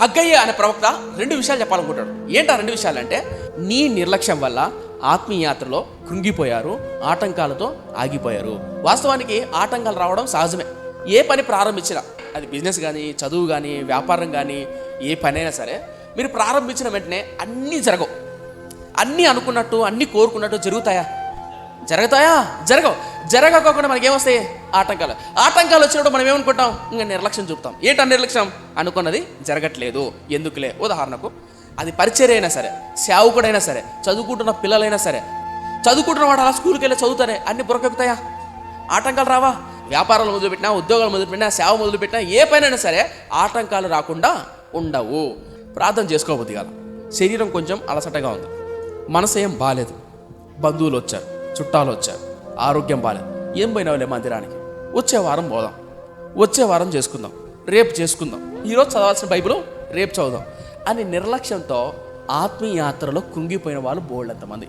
హగ్గయ్య అనే ప్రవక్త 2 విషయాలు చెప్పాలనుకుంటాడు. ఏంటి ఆ 2 విషయాలు అంటే, నీ నిర్లక్ష్యం వల్ల ఆత్మీయ యాత్రలో కృంగిపోయారు, ఆటంకాలతో ఆగిపోయారు. వాస్తవానికి ఆటంకాలు రావడం సహజమే. ఏ పని ప్రారంభించినా, అది బిజినెస్ కానీ, చదువు కానీ, వ్యాపారం కానీ, ఏ పని అయినా సరే, మీరు ప్రారంభించిన వెంటనే అన్నీ జరగవు. అన్నీ అనుకున్నట్టు, అన్నీ కోరుకున్నట్టు జరుగుతాయా? జరగవు. జరగకోకుండా మనకేమొస్తాయి? ఆటంకాలు వచ్చినప్పుడు మనం ఏమనుకుంటాం? ఇంకా నిర్లక్ష్యం చూపుతాం. ఏంటా నిర్లక్ష్యం? అనుకున్నది జరగట్లేదు, ఎందుకులే. ఉదాహరణకు, అది పరిచర్య అయినా సరే, సేవకుడైనా సరే, చదువుకుంటున్న పిల్లలైనా సరే, చదువుకుంటున్న వాడు అలా స్కూల్కి వెళ్ళి చదువుతానే అన్ని బుర్రకెక్కుతాయా? ఆటంకాలు రావా? వ్యాపారాలు మొదలుపెట్టినా, ఉద్యోగాలు మొదలుపెట్టినా, సేవ మొదలుపెట్టినా, ఏ పనైనా సరే ఆటంకాలు రాకుండా ఉండవు. ప్రార్థన చేసుకోబోద్ది కాదు. శరీరం కొంచెం అలసటగా ఉంది, మనసు ఏం బాగాలేదు, బంధువులు వచ్చారు, చుట్టాలు వచ్చారు, ఆరోగ్యం బాగాలేదు. ఏం పోయినావులే మందిరానికి, వచ్చే వారం పోదాం, వచ్చే వారం చేసుకుందాం, రేపు చేసుకుందాం, ఈరోజు చదవాల్సిన బైబిల్ రేపు చదువుదాం అని నిర్లక్ష్యంతో ఆత్మీయ యాత్రలో కుంగిపోయిన వాళ్ళు బోల్డంతమంది.